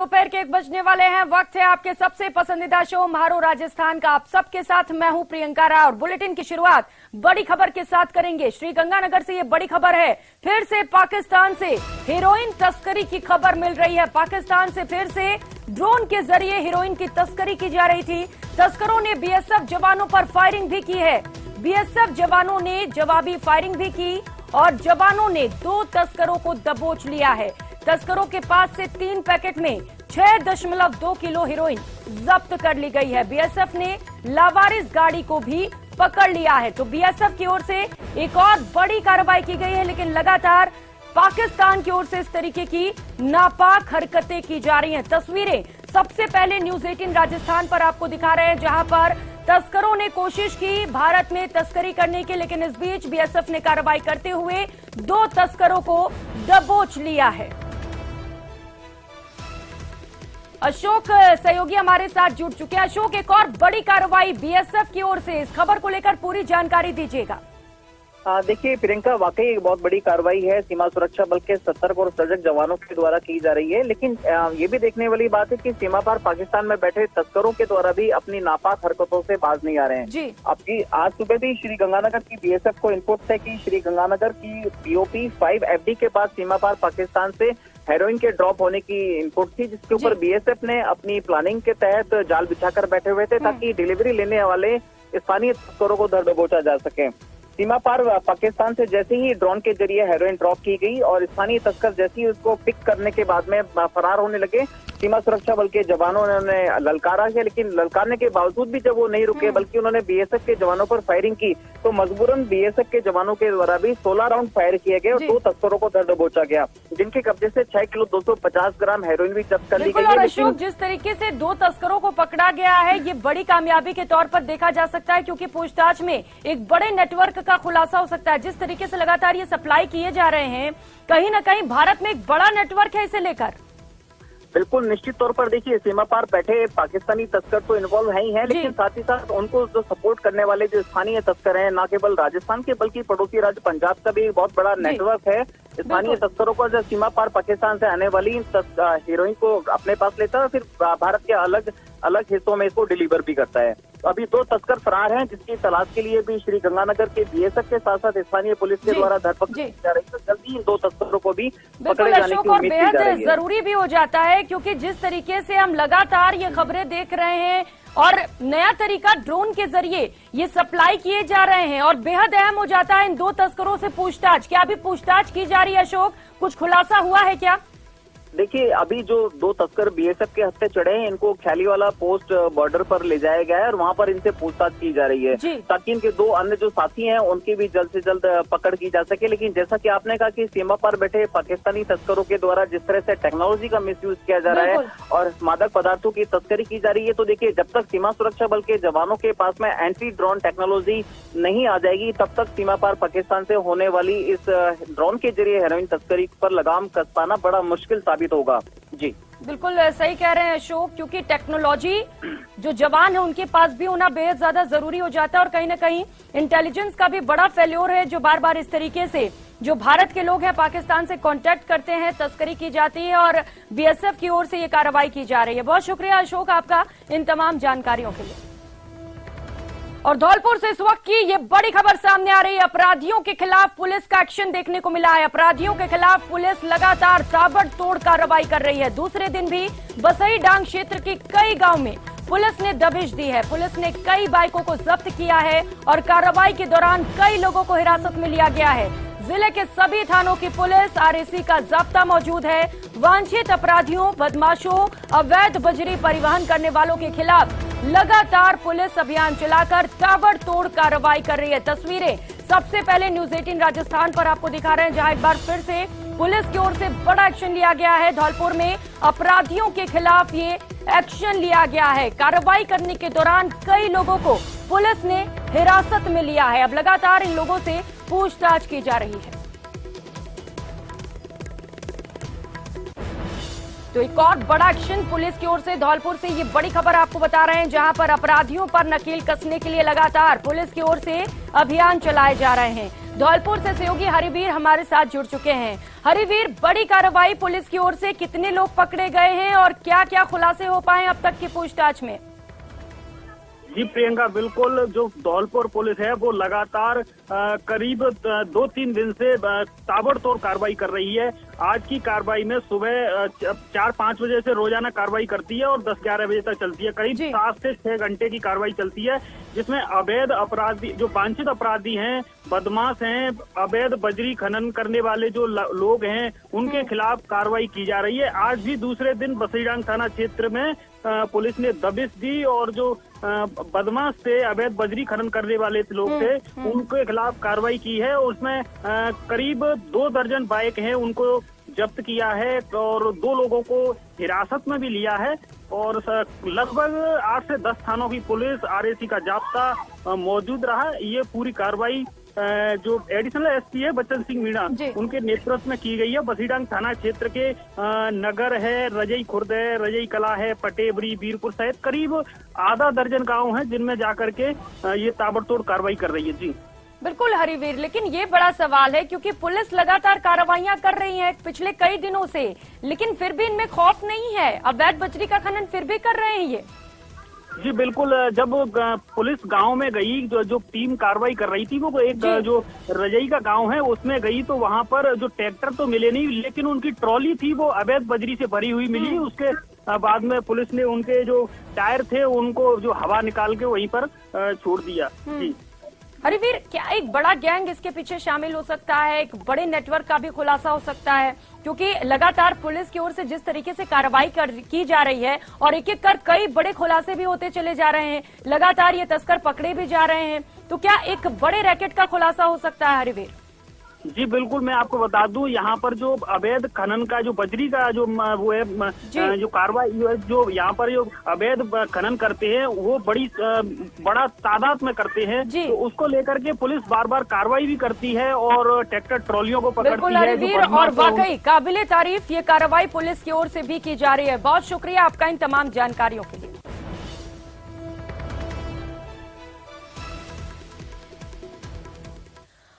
दोपहर के 1 बजने वाले हैं। वक्त है आपके सबसे पसंदीदा शो म्हारो राजस्थान का। आप सबके साथ मैं हूं प्रियंका राय और बुलेटिन की शुरुआत बड़ी खबर के साथ करेंगे। श्रीगंगानगर से ये बड़ी खबर है। फिर से पाकिस्तान से हेरोइन तस्करी की खबर मिल रही है। पाकिस्तान से फिर से ड्रोन के जरिए हेरोइन की तस्करी की जा रही थी। तस्करों ने बीएसएफ जवानों पर फायरिंग भी की है। बीएसएफ जवानों ने जवाबी फायरिंग भी की और जवानों ने 2 तस्करों को दबोच लिया है। तस्करों के पास से 3 पैकेट में 6.2 किलो हेरोइन जब्त कर ली गई है। बीएसएफ ने लावारिस गाड़ी को भी पकड़ लिया है। तो बीएसएफ की ओर से एक और बड़ी कार्रवाई की गई है, लेकिन लगातार पाकिस्तान की ओर से इस तरीके की नापाक हरकतें की जा रही हैं। तस्वीरें सबसे पहले न्यूज 18 राजस्थान पर आपको दिखा रहे हैं, जहां पर तस्करों ने कोशिश की भारत में तस्करी करने की, लेकिन इस बीच बीएसएफ ने कार्रवाई करते हुए 2 तस्करों को दबोच लिया है। अशोक सहयोगी हमारे साथ जुड़ चुके हैं। अशोक, एक और बड़ी कार्रवाई बीएसएफ की ओर से, इस खबर को लेकर पूरी जानकारी दीजिएगा। देखिए प्रियंका, वाकई एक बहुत बड़ी कार्रवाई है। सीमा सुरक्षा बल के सतर्क और सजग जवानों के द्वारा की जा रही है, लेकिन ये भी देखने वाली बात है कि सीमा पार पाकिस्तान में बैठे तस्करों के द्वारा भी अपनी नापाक हरकतों से बाज नहीं आ रहे हैं। आपकी आज सुबह भी श्रीगंगानगर की बीएसएफ को इनपुट है कि श्रीगंगानगर की पीओपी 5 एफडी के पास सीमा पार पाकिस्तान से हेरोइन के ड्रॉप होने की इनपुट थी, जिसके ऊपर बीएसएफ ने अपनी प्लानिंग के तहत जाल बिछाकर बैठे हुए थे ताकि डिलीवरी लेने वाले स्थानीय तस्करों को धर दबोचा जा सके। सीमा पार पाकिस्तान से जैसे ही ड्रोन के जरिए हेरोइन ड्रॉप की गई और स्थानीय तस्कर जैसे ही उसको पिक करने के बाद में फरार होने लगे, सीमा सुरक्षा बल के जवानों ने उन्हें ललकारा है, लेकिन ललकारने के बावजूद भी जब वो नहीं रुके बल्कि उन्होंने बीएसएफ के जवानों पर फायरिंग की, तो मजबूरन बीएसएफ के जवानों के द्वारा भी 16 राउंड फायर किए गए और 2 तस्करों को धर दबोचा गया, जिनके कब्जे से 6 किलो 250 ग्राम हेरोइन भी जब्त कर ली गई है। अशोक, जिस तरीके से 2 तस्करों को पकड़ा गया है, ये बड़ी कामयाबी के तौर पर देखा जा सकता है, क्योंकि पूछताछ में एक बड़े नेटवर्क का खुलासा हो सकता है। जिस तरीके से लगातार ये सप्लाई किए जा रहे हैं, कहीं न कहीं भारत में एक बड़ा नेटवर्क है इसे लेकर। बिल्कुल निश्चित तौर पर देखिए, सीमा पार बैठे पाकिस्तानी तस्कर तो इन्वॉल्व है ही हैं, लेकिन साथ ही साथ उनको जो सपोर्ट करने वाले जो स्थानीय तस्कर हैं, न केवल राजस्थान के बल्कि पड़ोसी राज्य पंजाब का भी बहुत बड़ा नेटवर्क है। स्थानीय तस्करों को जब सीमा पार पाकिस्तान से आने वाली हीरोइन को अपने पास लेता है, फिर भारत के अलग अलग हिस्सों में इसको डिलीवर भी करता है। तो अभी 2 तस्कर फरार हैं, जिसकी तलाश के लिए भी श्रीगंगानगर के बीएसएफ के साथ साथ स्थानीय पुलिस के द्वारा धरपकड़ की जा रही है। तो जल्दी इन 2 तस्करों को भी पकड़े जाने की उम्मीद की जा रही है। जरूरी भी हो जाता है, क्योंकि जिस तरीके से हम लगातार ये खबरें देख रहे हैं और नया तरीका ड्रोन के जरिए ये सप्लाई किए जा रहे हैं, और बेहद अहम हो जाता है इन 2 तस्करों से पूछताछ। क्या अभी पूछताछ की जा रही है अशोक? कुछ खुलासा हुआ है क्या? देखिए, अभी जो 2 तस्कर बीएसएफ के हत्थे चढ़े हैं, इनको ख्यालीवाला पोस्ट बॉर्डर पर ले जाया गया है और वहां पर इनसे पूछताछ की जा रही है, ताकि इनके 2 अन्य जो साथी हैं उनकी भी जल्द से जल्द पकड़ की जा सके। लेकिन जैसा कि आपने कहा कि सीमा पर बैठे पाकिस्तानी तस्करों के द्वारा जिस तरह से टेक्नोलॉजी का मिसयूज किया जा रहा है और मादक पदार्थों की तस्करी की जा रही है, तो देखिए जब तक सीमा सुरक्षा बल के जवानों के पास में एंटी ड्रोन टेक्नोलॉजी नहीं आ जाएगी, तब तक सीमा पार पाकिस्तान से होने वाली इस ड्रोन के जरिए हेरोइन तस्करी पर लगाम कस पाना बड़ा मुश्किल साबित होगा। जी बिल्कुल सही कह रहे हैं अशोक, क्योंकि टेक्नोलॉजी जो जवान है उनके पास भी होना बेहद ज्यादा जरूरी हो जाता है, और कहीं न कहीं इंटेलिजेंस का भी बड़ा फेल्योर है, जो बार बार इस तरीके से जो भारत के लोग हैं पाकिस्तान से कांटेक्ट करते हैं, तस्करी की जाती है और बीएसएफ की ओर से ये कार्रवाई की जा रही है। बहुत शुक्रिया अशोक आपका इन तमाम जानकारियों के लिए। और धौलपुर से इस वक्त की ये बड़ी खबर सामने आ रही है। अपराधियों के खिलाफ पुलिस का एक्शन देखने को मिला है। अपराधियों के खिलाफ पुलिस लगातार ताबड़तोड़ कार्रवाई कर रही है। दूसरे दिन भी बसई डांग क्षेत्र के कई गांव में पुलिस ने दबिश दी है। पुलिस ने कई बाइकों को जब्त किया है और कार्रवाई के दौरान कई लोगों को हिरासत में लिया गया है। जिले के सभी थानों की पुलिस आरएसी का जाब्ता मौजूद है। वांछित अपराधियों, बदमाशों, अवैध बजरी परिवहन करने वालों के खिलाफ लगातार पुलिस अभियान चलाकर ताबड़तोड़ कार्रवाई कर रही है। तस्वीरें सबसे पहले न्यूज 18 राजस्थान पर आपको दिखा रहे हैं, जहां एक बार फिर से पुलिस की ओर से बड़ा एक्शन लिया गया है। धौलपुर में अपराधियों के खिलाफ ये एक्शन लिया गया है। कार्रवाई करने के दौरान कई लोगों को पुलिस ने हिरासत में लिया है। अब लगातार इन लोगों से पूछताछ की जा रही है। तो एक और बड़ा एक्शन पुलिस की ओर से धौलपुर से ये बड़ी खबर आपको बता रहे हैं, जहां पर अपराधियों पर नकेल कसने के लिए लगातार पुलिस की ओर से अभियान चलाए जा रहे हैं। धौलपुर से सहयोगी हरिवीर हमारे साथ जुड़ चुके हैं। हरिवीर, बड़ी कार्रवाई पुलिस की ओर से, कितने लोग पकड़े गए हैं और क्या क्या खुलासे हो पाए अब तक की पूछताछ में? जी प्रियंका, बिल्कुल जो धौलपुर पुलिस है वो लगातार करीब 2-3 दिन से ताबड़तोड़ कार्रवाई कर रही है। आज की कार्रवाई में सुबह 4-5 बजे से रोजाना कार्रवाई करती है और 10-11 बजे तक चलती है। करीब 7 से 6 घंटे की कार्रवाई चलती है, जिसमें अवैध अपराधी, जो वांछित अपराधी हैं, बदमाश हैं, अवैध बजरी खनन करने वाले जो लोग हैं, उनके खिलाफ कार्रवाई की जा रही है। आज भी दूसरे दिन बसीडांग थाना क्षेत्र में पुलिस ने दबिश दी और जो बदमाश थे, अवैध बजरी खनन करने वाले लोग थे, उनके खिलाफ कार्रवाई की है। उसमें करीब 2 दर्जन बाइक हैं, उनको जब्त किया है और 2 लोगों को हिरासत में भी लिया है और लगभग 8 से 10 थानों की पुलिस, आरएसी का जाब्ता मौजूद रहा। ये पूरी कार्रवाई जो एडिशनल एसपी है बच्चन सिंह मीणा, उनके नेतृत्व में की गई है। बसीडांग थाना क्षेत्र के नगर है, रजई खुर्द है, रजई कला है, पटेबरी, बीरपुर सहित करीब आधा दर्जन गांव हैं, जिनमें जाकर के ये ताबड़तोड़ कार्रवाई कर रही है। जी बिल्कुल हरिवीर, लेकिन ये बड़ा सवाल है क्योंकि पुलिस लगातार कार्रवाइयां कर रही है पिछले कई दिनों से, लेकिन फिर भी इनमें खौफ नहीं है। अवैध बजरी का खनन फिर भी कर रहे हैं ये। जी बिल्कुल, जब पुलिस गांव में गई, जो टीम कार्रवाई कर रही थी, वो एक जो रजई का गांव है उसमें गई, तो वहां पर जो ट्रैक्टर तो मिले नहीं, लेकिन उनकी ट्रॉली थी वो अवैध बजरी से भरी हुई मिली। उसके बाद में पुलिस ने उनके जो टायर थे उनको जो हवा निकाल के वहीं पर छोड़ दिया। जी हरिवीर, क्या एक बड़ा गैंग इसके पीछे शामिल हो सकता है? एक बड़े नेटवर्क का भी खुलासा हो सकता है? क्योंकि लगातार पुलिस की ओर से जिस तरीके से कार्रवाई की जा रही है और एक एक कर कई बड़े खुलासे भी होते चले जा रहे हैं, लगातार ये तस्कर पकड़े भी जा रहे हैं, तो क्या एक बड़े रैकेट का खुलासा हो सकता है हरिवीर? जी बिल्कुल, मैं आपको बता दूं, यहाँ पर जो अवैध खनन का जो बजरी का जो वो है, जो कार्रवाई जो यहाँ पर जो अवैध खनन करते हैं वो बड़ा तादाद में करते हैं, तो उसको लेकर के पुलिस बार बार कार्रवाई भी करती है और ट्रैक्टर ट्रॉलियों को पकड़ती है। और वाकई काबिले तारीफ ये कार्रवाई पुलिस की ओर से भी की जा रही है। बहुत शुक्रिया आपका इन तमाम जानकारियों के लिए।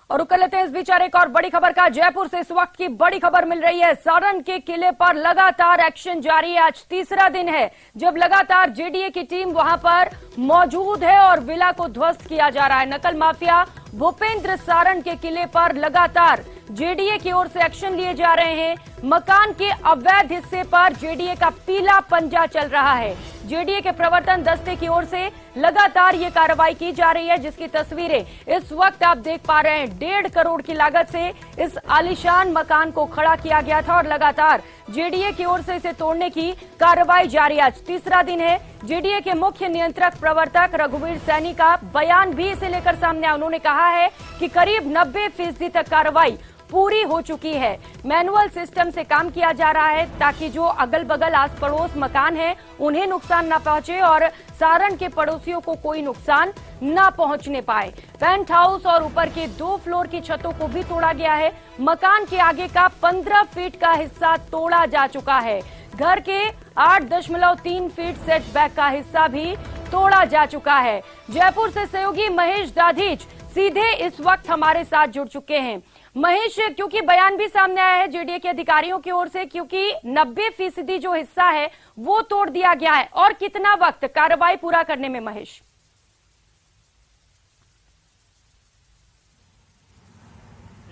और रुक लेते हैं इस बीच एक और बड़ी खबर का। जयपुर से इस वक्त की बड़ी खबर मिल रही है। सारण के किले पर लगातार एक्शन जारी है। आज तीसरा दिन है जब लगातार जेडीए की टीम वहां पर मौजूद है और विला को ध्वस्त किया जा रहा है। नकल माफिया भूपेंद्र सारण के किले पर लगातार जेडीए की ओर से एक्शन लिए जा रहे हैं। मकान के अवैध हिस्से पर जेडीए का पीला पंजा चल रहा है। जेडीए के प्रवर्तन दस्ते की ओर से लगातार ये कार्रवाई की जा रही है, जिसकी तस्वीरें इस वक्त आप देख पा रहे हैं। 1.5 करोड़ की लागत से इस आलीशान मकान को खड़ा किया गया था और लगातार जेडीए की ओर से इसे तोड़ने की कार्रवाई जारी है। आज तीसरा दिन है। जेडीए के मुख्य नियंत्रक प्रवर्तक रघुवीर सैनी का बयान भी इसे लेकर सामने आया। उन्होंने कहा है कि करीब 90% तक कार्रवाई पूरी हो चुकी है। मैनुअल सिस्टम से काम किया जा रहा है ताकि जो अगल बगल आस पड़ोस मकान है उन्हें नुकसान न पहुंचे और सारण के पड़ोसियों को कोई नुकसान न पहुंचने पाए। पेंट हाउस और ऊपर के 2 फ्लोर की छतों को भी तोड़ा गया है। मकान के आगे का 15 फीट का हिस्सा तोड़ा जा चुका है। घर के 8.3 फीट सेटबैक का हिस्सा भी तोड़ा जा चुका है। जयपुर से सहयोगी महेश दाधीच सीधे इस वक्त हमारे साथ जुड़ चुके हैं। महेश, क्योंकि बयान भी सामने आया है जेडीए के अधिकारियों की ओर से, क्योंकि 90% जो हिस्सा है वो तोड़ दिया गया है, और कितना वक्त कार्रवाई पूरा करने में महेश?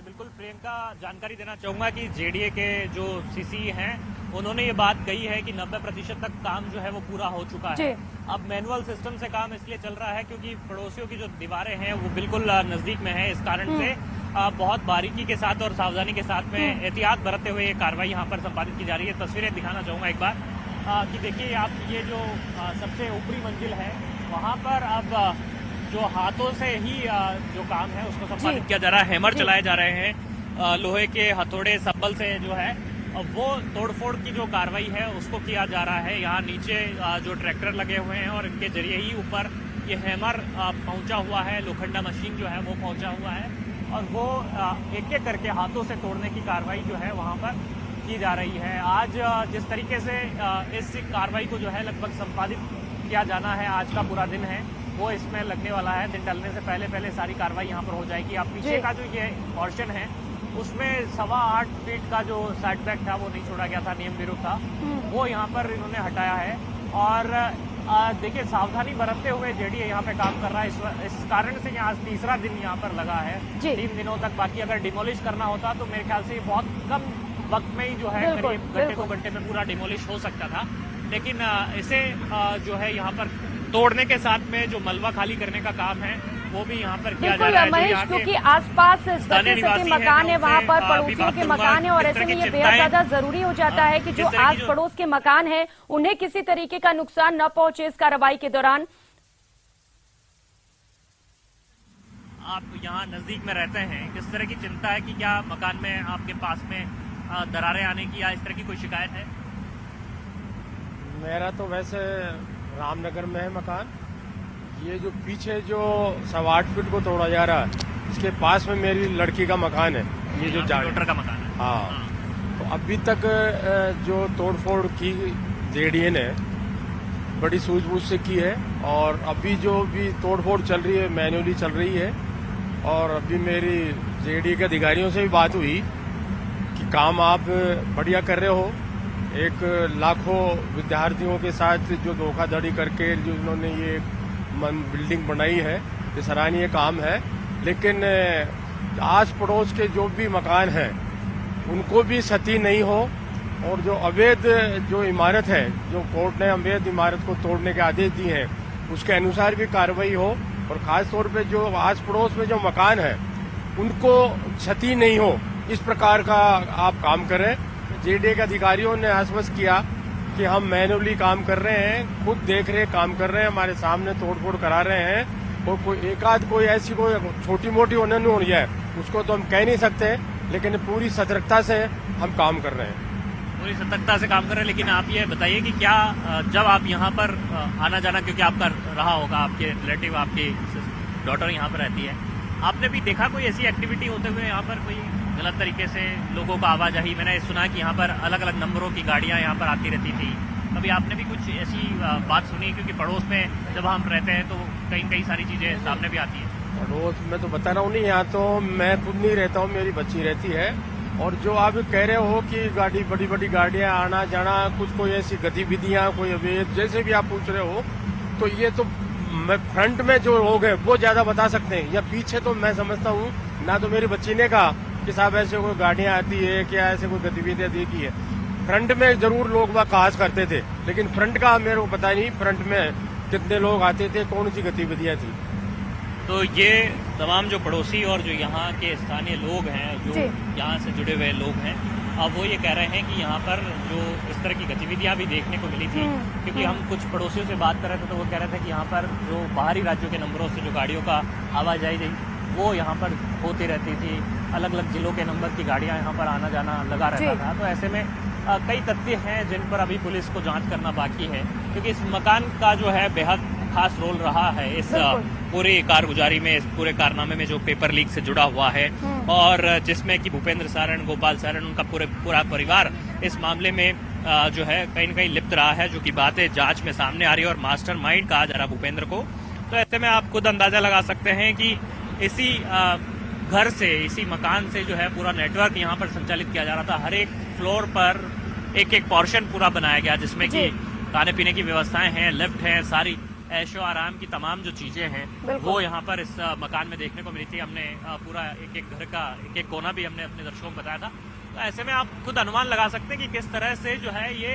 बिल्कुल प्रियंका, जानकारी देना चाहूंगा कि जेडीए के जो सीसी हैं उन्होंने ये बात कही है कि 90% तक काम जो है वो पूरा हो चुका है। अब मैनुअल सिस्टम से काम इसलिए चल रहा है क्योंकि पड़ोसियों की जो दीवारें हैं वो बिल्कुल नजदीक में है। इस कारण से बहुत बारीकी के साथ और सावधानी के साथ में एहतियात बरतते हुए ये कार्रवाई यहाँ पर संपादित की जा रही है। तस्वीरें दिखाना चाहूंगा एक बार कि देखिए आप, ये जो सबसे ऊपरी मंजिल है वहाँ पर अब जो हाथों से ही जो काम है उसको संपादित किया जा रहा है। हैमर चलाए जा रहे हैं, लोहे के हथौड़े सब्बल से जो है वो तोड़फोड़ की जो कार्रवाई है उसको किया जा रहा है। यहाँ नीचे जो ट्रैक्टर लगे हुए हैं और इनके जरिए ही ऊपर ये हैमर पहुंचा हुआ है, लोखंडा मशीन जो है वो पहुंचा हुआ है और वो एक एक करके हाथों से तोड़ने की कार्रवाई जो है वहाँ पर की जा रही है। आज जिस तरीके से इस कार्रवाई को जो है लगभग संपादित किया जाना है, आज का पूरा दिन है, वो इसमें लगने वाला है। दिन ढलने से पहले सारी कार्रवाई यहाँ पर हो जाएगी। अब पीछे का जो ये पोर्शन है उसमें 8.25 फीट का जो सेटबैक था वो नहीं छोड़ा गया था, नियम विरुद्ध था, वो यहाँ पर इन्होंने हटाया है। और देखिए सावधानी बरतते हुए जेडीए यहाँ पे काम कर रहा है। इस कारण से यहाँ तीसरा दिन यहाँ पर लगा है 3 दिनों तक। बाकी अगर डिमोलिश करना होता तो मेरे ख्याल से बहुत कम वक्त में ही जो है करीब घंटे 2 घंटे में पूरा डिमोलिश हो सकता था। लेकिन इसे जो है यहाँ पर तोड़ने के साथ में जो मलबा खाली करने का काम है वो भी यहाँ पर किया जा रहा है। महेश, क्योंकि आसपास सटे मकान है, वहाँ पर पड़ोसियों के मकान है और ऐसे में ये बेहद ज्यादा जरूरी हो जाता है कि जो आस पड़ोस के मकान है उन्हें किसी तरीके का नुकसान न पहुंचे इस कार्रवाई के दौरान। आप यहाँ नजदीक में रहते हैं, किस तरह की चिंता है कि क्या मकान में आपके पास में दरारें आने की या इस तरह की कोई शिकायत है? मेरा तो वैसे रामनगर में है मकान। ये जो पीछे जो 8.25 फीट को तोड़ा जा रहा है इसके पास में मेरी लड़की का मकान है, ये जो डॉक्टर का मकान है। हाँ, तो अभी तक जो तोड़फोड़ की जेडीए ने बड़ी सूझबूझ से की है और अभी जो भी तोड़फोड़ चल रही है मैन्युअली चल रही है। और अभी मेरी जेडीए के अधिकारियों से भी बात हुई कि काम आप बढ़िया कर रहे हो। एक लाखों विद्यार्थियों के साथ जो धोखाधड़ी करके जो उन्होंने ये बिल्डिंग बनाई है, ये सराहनीय काम है। लेकिन आस पड़ोस के जो भी मकान हैं उनको भी क्षति नहीं हो और जो अवैध जो इमारत है, जो कोर्ट ने अवैध इमारत को तोड़ने के आदेश दिए हैं उसके अनुसार भी कार्रवाई हो। और खास तौर पे जो आस पड़ोस में जो मकान है उनको क्षति नहीं हो, इस प्रकार का आप काम करें। जेडीए के अधिकारियों ने आश्वस्त किया कि हम मैन्युअली काम कर रहे हैं, खुद देख रहे काम कर रहे हैं, हमारे सामने तोड़फोड़ करा रहे हैं। और कोई एकाध कोई ऐसी कोई छोटी मोटी होने नहीं हो जाए उसको तो हम कह नहीं सकते, लेकिन पूरी सतर्कता से हम काम कर रहे हैं। पूरी सतर्कता से काम कर रहे हैं। लेकिन आप ये बताइए कि क्या जब आप यहाँ पर आना जाना, क्योंकि आपका रहा होगा, आपके रिलेटिव आपकी डॉटर यहाँ पर रहती है, आपने भी देखा कोई ऐसी एक्टिविटी होते हुए यहाँ पर, कोई गलत तरीके से लोगों का आवाजाही? मैंने सुना कि यहाँ पर अलग अलग नंबरों की गाड़ियाँ यहाँ पर आती रहती थी। कभी आपने भी कुछ ऐसी बात सुनी? क्योंकि पड़ोस में जब हम रहते हैं तो कई सारी चीजें सामने भी आती हैं। पड़ोस में तो बता रहा हूँ नहीं, यहाँ तो मैं खुद नहीं रहता हूँ, मेरी बच्ची रहती है। और जो आप कह रहे हो कि बड़ी बड़ी गाड़ियाँ आना जाना, कुछ कोई ऐसी गतिविधियाँ, कोई अवैध, जैसे भी आप पूछ रहे हो, तो ये तो फ्रंट में जो लोग हैं वो ज्यादा बता सकते हैं। या पीछे तो मैं समझता हूँ ना, तो मेरी बच्ची ने कहा कि साहब ऐसे कोई गाड़ियाँ आती है क्या, ऐसे कोई गतिविधियाँ देखी है। फ्रंट में जरूर लोग वह कहा करते थे, लेकिन फ्रंट का मेरे को पता नहीं फ्रंट में कितने लोग आते थे, कौन सी गतिविधियाँ थी। तो ये तमाम जो पड़ोसी और जो यहाँ के स्थानीय लोग हैं, जो यहाँ से जुड़े हुए लोग हैं, अब वो ये कह रहे हैं कि यहाँ पर जो इस तरह की गतिविधियां भी देखने को मिली थी। क्योंकि हम कुछ पड़ोसियों से बात कर रहे थे तो वो कह रहे थे कि यहाँ पर जो बाहरी राज्यों के नंबरों से जो गाड़ियों का आवाजाही थी वो यहाँ पर होती रहती थी। अलग अलग जिलों के नंबर की गाड़ियाँ यहाँ पर आना जाना लगा रहता था। तो ऐसे में कई तथ्य हैं जिन पर अभी पुलिस को जांच करना बाकी है, क्योंकि इस मकान का जो है बेहद खास रोल रहा है इस पूरी कारगुजारी में, इस पूरे कारनामे में जो पेपर लीक से जुड़ा हुआ है, और जिसमें कि भूपेंद्र सारण, गोपाल सारण, उनका पूरा परिवार इस मामले में जो है कहीं न कहीं लिप्त रहा है, जो कि बातें जांच में सामने आ रही है और मास्टरमाइंड कहा जा रहा भूपेंद्र को। तो ऐसे में आप खुद अंदाजा लगा सकते हैं कि इसी घर से, इसी मकान से जो है पूरा नेटवर्क यहाँ पर संचालित किया जा रहा था। हर एक फ्लोर पर एक एक पोर्शन पूरा बनाया गया जिसमें कि खाने पीने की व्यवस्थाएं हैं, लिफ्ट है, सारी ऐशो आराम की तमाम जो चीजें हैं वो यहाँ पर इस मकान में देखने को मिली थी। हमने पूरा एक एक घर का एक एक कोना भी हमने अपने दर्शकों को बताया था। तो ऐसे में आप खुद अनुमान लगा सकते हैं कि किस तरह से जो है ये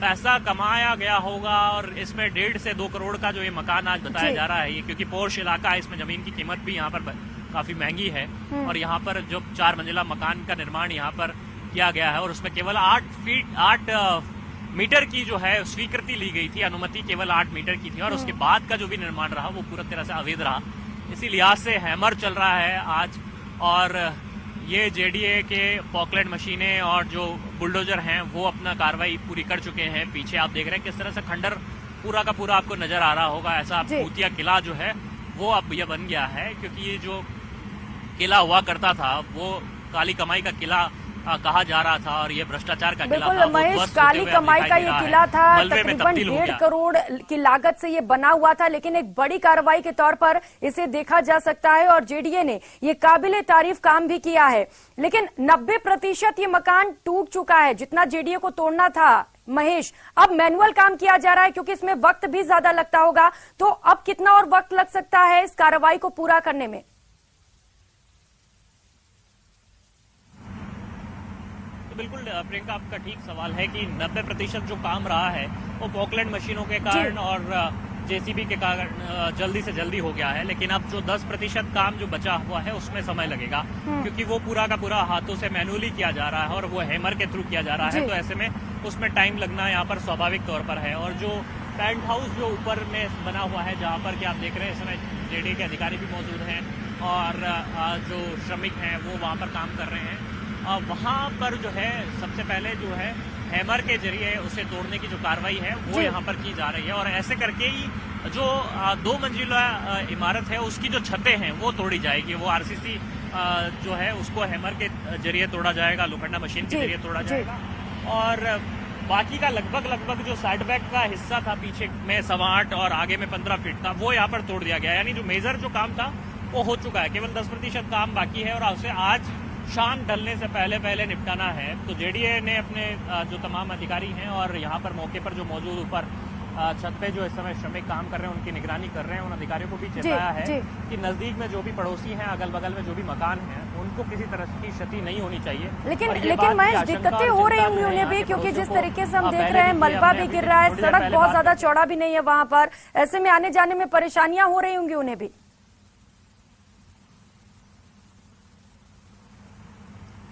पैसा कमाया गया होगा। और इसमें 1.5 से 2 करोड़ का जो ये मकान आज बताया जा रहा है, ये क्योंकि पोर्श इलाका है, इसमें जमीन की कीमत भी यहाँ पर काफी महंगी है। और यहाँ पर जो 4 मंजिला मकान का निर्माण यहाँ पर किया गया है और उसमें केवल 8 मीटर की जो है स्वीकृति ली गई थी, अनुमति केवल 8 मीटर की थी। और उसके बाद का जो भी निर्माण रहा वो पूरा तरह से अवैध रहा। इसी लिहाज से हैमर चल रहा है आज। और ये जेडीए के पॉकलेट मशीनें और जो बुलडोजर हैं वो अपना कार्रवाई पूरी कर चुके हैं। पीछे आप देख रहे हैं किस तरह से खंडर पूरा का पूरा आपको नजर आ रहा होगा। ऐसा भूतिया किला जो है वो अब यह बन गया है, क्योंकि ये जो किला हुआ करता था वो काली कमाई का किला कहा जा रहा था और ये भ्रष्टाचार का किला था। बिल्कुल महेश, काली कमाई का ये किला था, तकरीबन 1.5 करोड़ की लागत से ये बना हुआ था, लेकिन एक बड़ी कार्रवाई के तौर पर इसे देखा जा सकता है और जेडीए ने ये काबिले तारीफ काम भी किया है। लेकिन 90% ये मकान टूट चुका है जितना जेडीए को तोड़ना था। महेश, अब मैनुअल काम किया जा रहा है क्योंकि इसमें वक्त भी ज्यादा लगता होगा, तो अब कितना और वक्त लग सकता है इस कार्रवाई को पूरा करने में? बिल्कुल प्रियंका, आपका ठीक सवाल है कि 90% जो काम रहा है वो पॉकलैंड मशीनों के कारण और जेसीबी के कारण जल्दी से जल्दी हो गया है, लेकिन अब जो 10% काम जो बचा हुआ है उसमें समय लगेगा क्योंकि वो पूरा का पूरा हाथों से मैनुअली किया जा रहा है और वो हैमर के थ्रू किया जा रहा है। तो ऐसे में उसमें टाइम लगना यहाँ पर स्वाभाविक तौर पर है। और जो पेंट हाउस जो ऊपर में बना हुआ है जहाँ पर कि आप देख रहे हैं इस समय जेडीए के अधिकारी भी मौजूद हैं और जो श्रमिक हैं वो वहाँ पर काम कर रहे हैं, वहाँ पर जो है सबसे पहले जो है हैमर के जरिए उसे तोड़ने की जो कार्रवाई है वो यहाँ पर की जा रही है और ऐसे करके ही जो 2 मंजिला इमारत है उसकी जो छतें हैं वो तोड़ी जाएगी। वो आरसीसी जो है उसको हैमर के जरिए तोड़ा जाएगा, लोखंडा मशीन के जरिए तोड़ा जाएगा और बाकी का लगभग जो साइड बैक का हिस्सा था पीछे में 8.25 और आगे में 15 फीट था वो यहाँ पर तोड़ दिया गया। यानी जो मेजर जो काम था वो हो चुका है, केवल 10% काम बाकी है और उसे आज शाम ढलने से पहले निपटाना है। तो जेडीए ने अपने जो तमाम अधिकारी हैं और यहाँ पर मौके पर जो मौजूद ऊपर छत पे जो इस समय श्रमिक काम कर रहे हैं उनकी निगरानी कर रहे हैं, उन अधिकारियों को भी चेताया है कि नजदीक में जो भी पड़ोसी हैं, अगल बगल में जो भी मकान हैं, उनको किसी तरह की क्षति नहीं होनी चाहिए। लेकिन महेश, दिक्कतें हो रही होंगी उन्हें भी क्योंकि जिस तरीके से हम देख रहे हैं मलबा भी गिर रहा है, सड़क बहुत ज्यादा चौड़ा भी नहीं है वहाँ पर, ऐसे में आने जाने में परेशानियां हो रही होंगी उन्हें भी।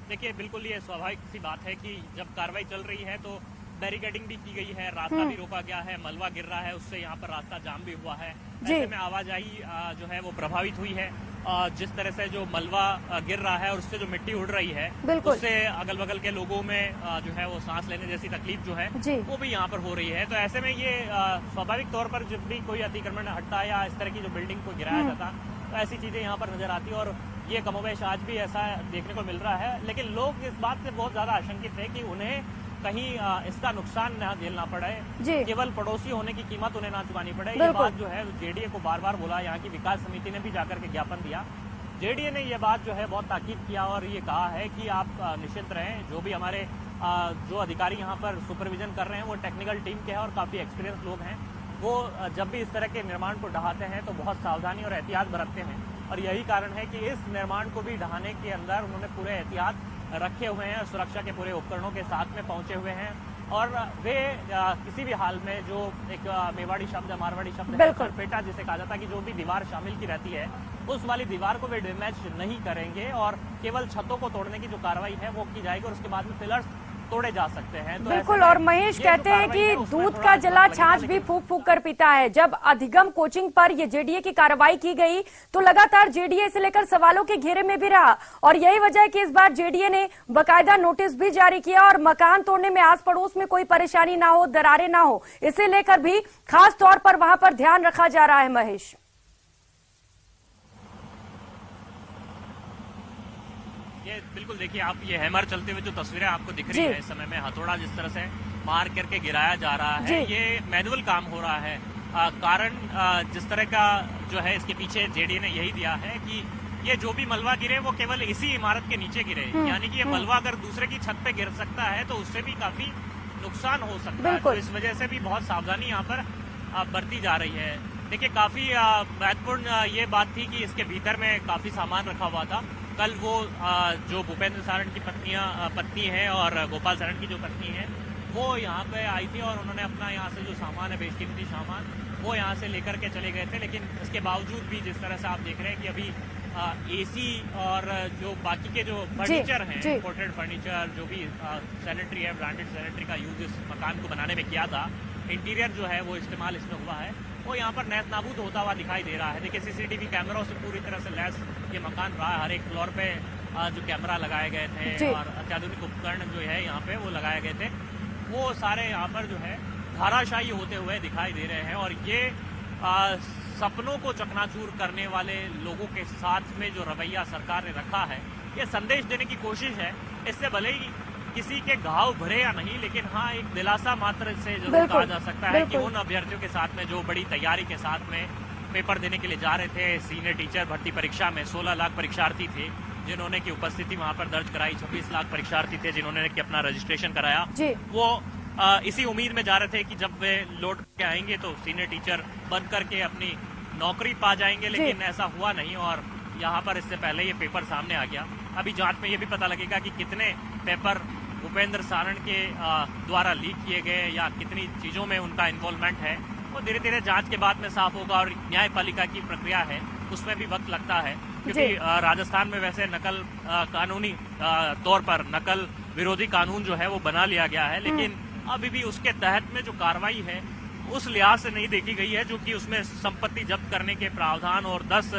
देखिए, बिल्कुल ये स्वाभाविक सी बात है कि जब कार्रवाई चल रही है तो बैरिकेडिंग भी की गई है, रास्ता भी रोका गया है, मलबा गिर रहा है उससे यहाँ पर रास्ता जाम भी हुआ है। ऐसे में आवाजाही जो है वो प्रभावित हुई है। जिस तरह से जो मलबा गिर रहा है और उससे जो मिट्टी उड़ रही है उससे अगल बगल के लोगों में जो है वो सांस लेने जैसी तकलीफ जो है वो भी यहाँ पर हो रही है। तो ऐसे में ये स्वाभाविक तौर पर जब भी कोई अतिक्रमण हटता है या इस तरह की जो बिल्डिंग को गिराया जाता तो ऐसी चीजें यहाँ पर नजर आती है और ये कमोवेश आज भी ऐसा देखने को मिल रहा है। लेकिन लोग इस बात से बहुत ज्यादा आशंकित है कि उन्हें कहीं इसका नुकसान न झेलना पड़े, केवल पड़ोसी होने की कीमत उन्हें ना चुकानी पड़े। ये बात जो है जेडीए को बार बार बोला, यहाँ की विकास समिति ने भी जाकर के ज्ञापन दिया। जेडीए ने ये बात जो है बहुत ताकीद किया और ये कहा है कि आप निश्चिंत रहें, जो भी हमारे जो अधिकारी यहाँ पर सुपरविजन कर रहे हैं वो टेक्निकल टीम के हैं और काफी एक्सपीरियंस लोग हैं। वो जब भी इस तरह के निर्माण को ढहाते हैं तो बहुत सावधानी और एहतियात बरतते हैं और यही कारण है कि इस निर्माण को भी ढहाने के अंदर उन्होंने पूरे एहतियात रखे हुए हैं, सुरक्षा के पूरे उपकरणों के साथ में पहुंचे हुए हैं और वे किसी भी हाल में जो एक मेवाड़ी शब्द मारवाड़ी शब्द है सरपेटा जिसे कहा जाता है कि जो भी दीवार शामिल की रहती है उस वाली दीवार को वे डैमेज नहीं करेंगे और केवल छतों को तोड़ने की जो कार्रवाई है वो की जाएगी और उसके बाद में पिलर्स तोड़े जा सकते हैं। तो बिल्कुल, और महेश कहते हैं कि दूध का जला छाछ भी फूक फूक कर पीता है। जब अधिगम कोचिंग पर ये जेडीए की कार्रवाई की गई तो लगातार जेडीए से लेकर सवालों के घेरे में भी रहा और यही वजह है कि इस बार जेडीए ने बाकायदा नोटिस भी जारी किया और मकान तोड़ने में आस पड़ोस में कोई परेशानी ना हो, दरारें ना हो, इसे लेकर भी खास तौर पर वहां पर ध्यान रखा जा रहा है। महेश, बिल्कुल देखिए, आप ये हैमर चलते हुए जो तस्वीरें आपको दिख रही है इस समय में, हथौड़ा जिस तरह से मार करके गिराया जा रहा है, ये मैनुअल काम हो रहा है। कारण जिस तरह का जो है इसके पीछे जेडीए ने यही दिया है कि ये जो भी मलबा गिरे वो केवल इसी इमारत के नीचे गिरे, यानी कि ये मलबा अगर दूसरे की छत पे गिर सकता है तो उससे भी काफी नुकसान हो सकता है। तो इस वजह से भी बहुत सावधानी यहाँ पर बरती जा रही है। देखिए, काफी महत्वपूर्ण ये बात थी कि इसके भीतर में काफी सामान रखा हुआ था। कल वो जो भूपेंद्र सारण की पत्नी है और गोपाल सारण की जो पत्नी है वो यहाँ पे आई थी और उन्होंने अपना यहाँ से जो सामान है, बेशकीमती सामान, वो यहाँ से लेकर के चले गए थे। लेकिन इसके बावजूद भी जिस तरह से आप देख रहे हैं कि अभी एसी और जो बाकी के जो फर्नीचर हैं, इम्पोर्टेड फर्नीचर, जो भी सैनिटरी है, ब्रांडेड सैनिटरी का यूज इस मकान को बनाने में किया था, इंटीरियर जो है वो इस्तेमाल इसमें हुआ है, वो यहाँ पर नेस्त नाबूद होता हुआ दिखाई दे रहा है। देखिए, सीसीटीवी कैमरों से पूरी तरह से लैस ये मकान रहा है। हर एक फ्लोर पे जो कैमरा लगाए गए थे और अत्याधुनिक उपकरण जो है यहाँ पे वो लगाए गए थे, वो सारे यहाँ पर जो है धाराशायी होते हुए दिखाई दे रहे हैं। और ये सपनों को चकनाचूर करने वाले लोगों के साथ में जो रवैया सरकार ने रखा है, ये संदेश देने की कोशिश है इससे भले ही किसी के घाव भरे या नहीं, लेकिन हाँ एक दिलासा मात्र से जरूर कहा जा सकता है कि उन अभ्यर्थियों के साथ में जो बड़ी तैयारी के साथ में पेपर देने के लिए जा रहे थे, सीनियर टीचर भर्ती परीक्षा में 16 लाख परीक्षार्थी थे जिन्होंने की उपस्थिति वहां पर दर्ज कराई, 26 लाख परीक्षार्थी थे जिन्होंने कि अपना रजिस्ट्रेशन कराया। वो इसी उम्मीद में जा रहे थे कि जब वे लौट के आएंगे तो सीनियर टीचर बन करके अपनी नौकरी पा जाएंगे, लेकिन ऐसा हुआ नहीं और यहाँ पर इससे पहले ये पेपर सामने आ गया। अभी जांच में ये भी पता लगेगा कि कितने पेपर भूपेंद्र सारण के द्वारा लीक किए गए या कितनी चीजों में उनका इन्वॉल्वमेंट है, वो धीरे धीरे जांच के बाद में साफ होगा। और न्यायपालिका की प्रक्रिया है उसमें भी वक्त लगता है, क्योंकि राजस्थान में वैसे नकल कानूनी तौर पर नकल विरोधी कानून जो है वो बना लिया गया है, लेकिन अभी भी उसके तहत में जो कार्रवाई है उस लिहाज से नहीं देखी गई है, जो कि उसमें संपत्ति जब्त करने के प्रावधान और 10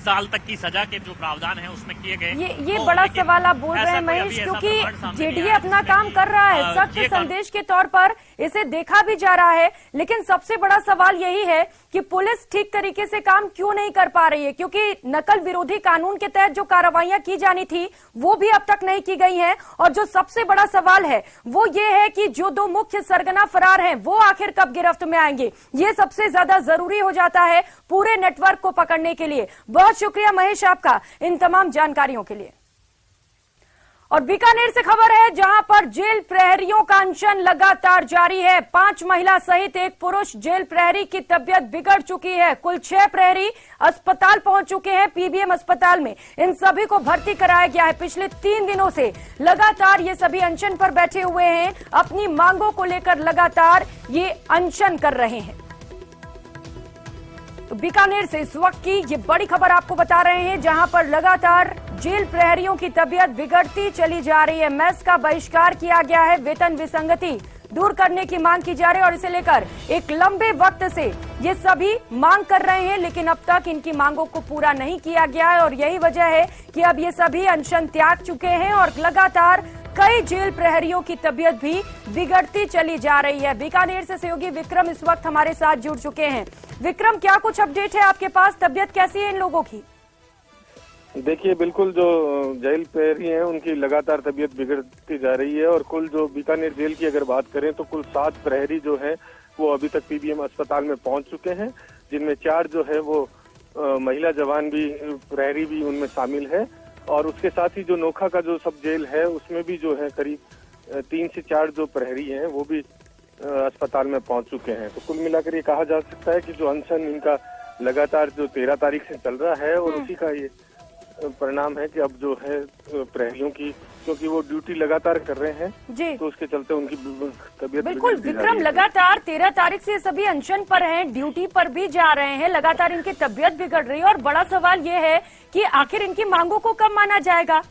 साल तक की सजा के जो प्रावधान है उसमें किए गए। ये बड़ा सवाल आप बोल रहे हैं महेश, क्योंकि जेडीए अपना काम कर रहा है, सख्त संदेश के तौर पर इसे देखा भी जा रहा है, लेकिन सबसे बड़ा सवाल यही है कि पुलिस ठीक तरीके से काम क्यों नहीं कर पा रही है, क्योंकि नकल विरोधी कानून के तहत जो कार्रवाइयां की जानी थी वो भी अब तक नहीं की गई हैं। और जो सबसे बड़ा सवाल है वो ये है कि जो 2 मुख्य सरगना फरार हैं वो आखिर कब गिरफ्त में आएंगे, ये सबसे ज्यादा जरूरी हो जाता है पूरे नेटवर्क को पकड़ने के लिए। बहुत शुक्रिया महेश आपका इन तमाम जानकारियों के लिए। और बीकानेर से खबर है जहां पर जेल प्रहरियों का अनशन लगातार जारी है। 5 महिला सहित 1 पुरुष जेल प्रहरी की तबीयत बिगड़ चुकी है। कुल 6 प्रहरी अस्पताल पहुंच चुके हैं, पीबीएम अस्पताल में इन सभी को भर्ती कराया गया है। पिछले 3 दिनों से लगातार ये सभी अनशन पर बैठे हुए हैं, अपनी मांगों को लेकर लगातार ये अनशन कर रहे हैं। तो बीकानेर से इस वक्त की ये बड़ी खबर आपको बता रहे हैं, जहां पर लगातार जेल प्रहरियों की तबीयत बिगड़ती चली जा रही है। मेस का बहिष्कार किया गया है, वेतन विसंगति दूर करने की मांग की जा रही है और इसे लेकर एक लंबे वक्त से ये सभी मांग कर रहे हैं, लेकिन अब तक इनकी मांगों को पूरा नहीं किया गया है। और यही वजह है कि अब ये सभी अनशन त्याग चुके हैं और लगातार कई जेल प्रहरियों की तबीयत भी बिगड़ती चली जा रही है। बीकानेर से सहयोगी विक्रम इस वक्त हमारे साथ जुड़ चुके हैं। विक्रम, क्या कुछ अपडेट है आपके पास, तबीयत कैसी है इन लोगों की? देखिए, बिल्कुल जो जेल प्रहरी हैं उनकी लगातार तबीयत बिगड़ती जा रही है और कुल जो बीकानेर जेल की अगर बात करें तो कुल 7 प्रहरी जो है वो अभी तक पीबीएम अस्पताल में पहुंच चुके हैं, जिनमें 4 जो है वो महिला जवान भी, प्रहरी भी उनमें शामिल है। और उसके साथ ही जो नोखा का जो सब जेल है उसमें भी जो है करीब 3 से 4 जो प्रहरी हैं वो भी अस्पताल में पहुंच चुके हैं। तो कुल मिलाकर ये कहा जा सकता है कि जो अनशन इनका लगातार जो 13 तारीख से चल रहा है और उसी का ये परिणाम है कि अब जो है प्रहरियों की, क्योंकि वो ड्यूटी लगातार कर रहे हैं जी, तो उसके चलते उनकी तबीयत बिल्कुल विक्रम, लगातार 13 तारीख से सभी अनशन पर हैं, ड्यूटी पर भी जा रहे हैं, लगातार इनकी तबीयत बिगड़ रही है। और बड़ा सवाल ये है कि आखिर इनकी मांगों को कब माना जाएगा?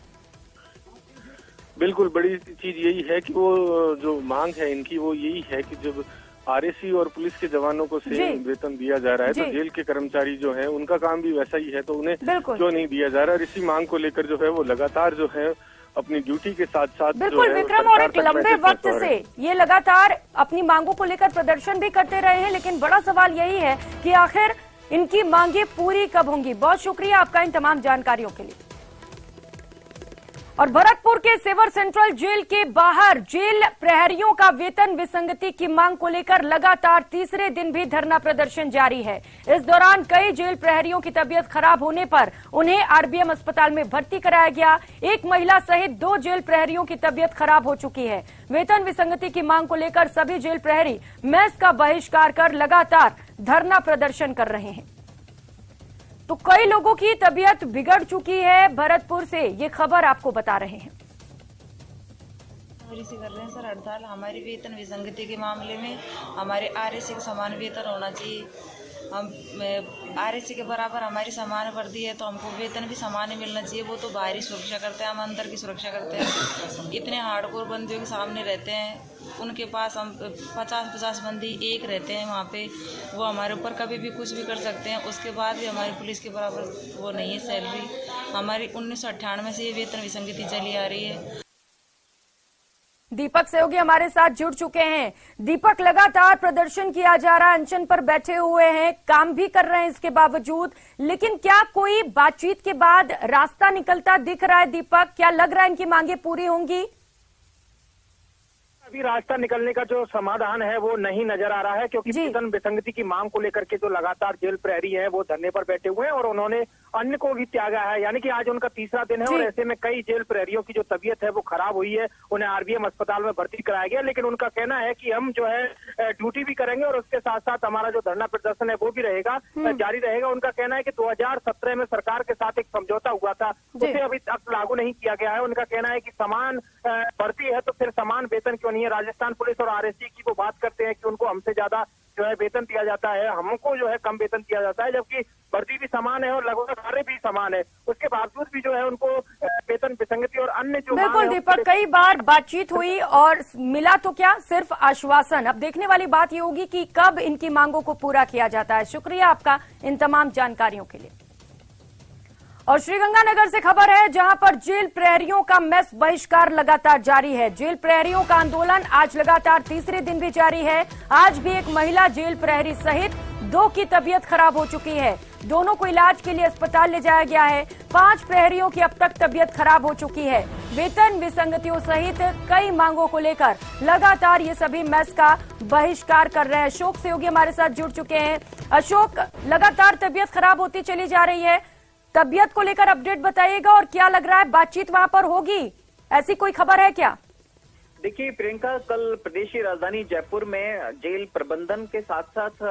बिल्कुल, बड़ी चीज यही है कि वो जो मांग है इनकी वो यही है कि जब आरएसी और पुलिस के जवानों को सेम वेतन दिया जा रहा है तो जेल के कर्मचारी जो हैं उनका काम भी वैसा ही है, तो उन्हें क्यों नहीं दिया जा रहा है। और इसी मांग को लेकर जो है वो लगातार जो है अपनी ड्यूटी के साथ साथ बिल्कुल विक्रम, और एक लंबे वक्त से ये लगातार अपनी मांगों को लेकर प्रदर्शन भी करते रहे हैं, लेकिन बड़ा सवाल यही है कि आखिर इनकी मांगे पूरी कब होंगी। बहुत शुक्रिया आपका इन तमाम जानकारियों के लिए। और भरतपुर के सेवर सेंट्रल जेल के बाहर जेल प्रहरियों का वेतन विसंगति की मांग को लेकर लगातार तीसरे दिन भी धरना प्रदर्शन जारी है। इस दौरान कई जेल प्रहरियों की तबीयत खराब होने पर उन्हें आरबीएम अस्पताल में भर्ती कराया गया। 1 महिला सहित 2 जेल प्रहरियों की तबीयत खराब हो चुकी है। वेतन विसंगति की मांग को लेकर सभी जेल प्रहरी मेस का बहिष्कार कर लगातार धरना प्रदर्शन कर रहे हैं। तो कई लोगों की तबीयत बिगड़ चुकी है। भरतपुर से ये खबर आपको बता रहे हैं। से कर रहे हैं सर हड़ताल, हमारी वेतन विसंगति के मामले में हमारे आरएसी का समान वेतन होना चाहिए। हम आरएसी के बराबर हमारी समान वर्दी है तो हमको वेतन भी समान ही मिलना चाहिए। वो तो बाहरी सुरक्षा करते हैं, हम अंदर की सुरक्षा करते हैं। इतने हार्डकोर बंदियों के सामने रहते हैं, उनके पास हम 50-50 बंदी एक रहते हैं वहाँ पे, वो हमारे ऊपर कभी भी कुछ भी कर सकते हैं। उसके बाद भी हमारी पुलिस के बराबर वो नहीं है सैलरी। हमारी 1998 से ये वेतन विसंगति चली आ रही है। दीपक सहयोगी हमारे साथ जुड़ चुके हैं। दीपक, लगातार प्रदर्शन किया जा रहा है, अनशन पर बैठे हुए हैं, काम भी कर रहे हैं इसके बावजूद, लेकिन क्या कोई बातचीत के बाद रास्ता निकलता दिख रहा है? दीपक, क्या लग रहा है इनकी मांगे पूरी होंगी? अभी रास्ता निकलने का जो समाधान है वो नहीं नजर आ रहा है, क्योंकि वेतन विसंगति की मांग को लेकर के जो लगातार जेल प्रहरी है वो धरने पर बैठे हुए हैं और उन्होंने अन्य को भी त्यागा है। यानी कि आज उनका तीसरा दिन है और ऐसे में कई जेल प्रहरियों की जो तबीयत है वो खराब हुई है, उन्हें आरबीएम अस्पताल में भर्ती कराया गया। लेकिन उनका कहना है कि हम जो है ड्यूटी भी करेंगे और उसके साथ साथ हमारा जो धरना प्रदर्शन है वो भी रहेगा, जारी रहेगा। उनका कहना है कि 2017 में सरकार के साथ एक समझौता हुआ था, उसे अभी तक लागू नहीं किया गया है। उनका कहना है कि समान भर्ती है तो फिर समान वेतन क्यों नहीं है। राजस्थान पुलिस और आरएससी की वो बात करते हैं कि उनको हमसे ज्यादा जो है वेतन दिया जाता है, हमको जो है कम वेतन दिया जाता है, जबकि भर्ती भी समान है और लगभग कार्य भी समान है। उसके बावजूद भी जो है उनको वेतन विसंगति और अन्य जो बिल्कुल दीपक, कई बार बातचीत हुई और मिला तो क्या, सिर्फ आश्वासन। अब देखने वाली बात ये होगी कि कब इनकी मांगों को पूरा किया जाता है। शुक्रिया आपका इन तमाम जानकारियों के लिए। और श्रीगंगानगर से खबर है, जहां पर जेल प्रहरियों का मेस बहिष्कार लगातार जारी है। जेल प्रहरियों का आंदोलन आज लगातार तीसरे दिन भी जारी है। आज भी एक महिला जेल प्रहरी सहित 2 की तबीयत खराब हो चुकी है। दोनों को इलाज के लिए अस्पताल ले जाया गया है। 5 प्रहरियों की अब तक तबीयत खराब हो चुकी है। वेतन विसंगतियों सहित कई मांगों को लेकर लगातार ये सभी मेस का बहिष्कार कर रहे हैं। अशोक सहयोगी हमारे साथ जुड़ चुके हैं। अशोक, लगातार तबीयत खराब होती चली जा रही है, तबीयत को लेकर अपडेट बताइएगा और क्या लग रहा है, बातचीत वहां पर होगी, ऐसी कोई खबर है क्या? देखिए प्रियंका, कल प्रदेशी राजधानी जयपुर में जेल प्रबंधन के साथ साथ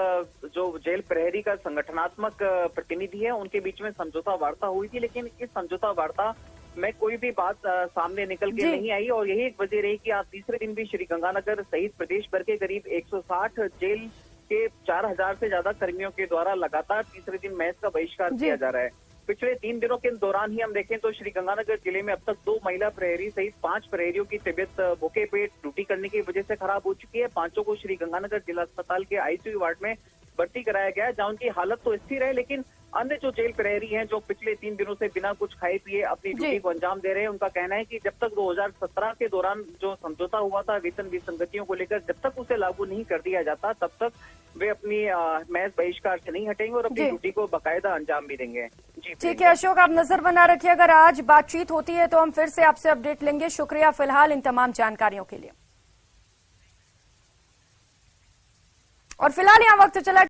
जो जेल प्रहरी का संगठनात्मक प्रतिनिधि है उनके बीच में समझौता वार्ता हुई थी, लेकिन इस समझौता वार्ता में कोई भी बात सामने निकल के नहीं आई और यही एक वजह रही कि आज तीसरे दिन भी श्रीगंगानगर सहित प्रदेश भर के करीब 160 जेल के 4000 से ज्यादा कर्मियों के द्वारा लगातार तीसरे दिन मेस का बहिष्कार किया जा रहा है। पिछले 3 दिनों के दौरान ही हम देखें तो श्रीगंगानगर जिले में अब तक 2 महिला प्रहरी सहित 5 प्रहरियों की तबीयत भूखे पेट ड्यूटी करने की वजह से खराब हो चुकी है। 5 को श्रीगंगानगर जिला अस्पताल के आईसीयू वार्ड में भर्ती कराया गया है, जहां उनकी हालत तो स्थिर है, लेकिन अन्य जो जेल प्रहरी हैं जो पिछले 3 दिनों से बिना कुछ खाए पिए अपनी ड्यूटी को अंजाम दे रहे हैं, उनका कहना है कि जब तक 2017 के दौरान जो समझौता हुआ था वेतन विसंगतियों को लेकर, जब तक उसे लागू नहीं कर दिया जाता तब तक वे अपनी महज बहिष्कार से नहीं हटेंगे और अपनी ड्यूटी को बाकायदा अंजाम भी देंगे। जी ठीक है अशोक, आप नजर बना रखिए, अगर आज बातचीत होती है तो हम फिर से आपसे अपडेट लेंगे। शुक्रिया फिलहाल इन तमाम जानकारियों के लिए। और फिलहाल यहाँ वक्त चला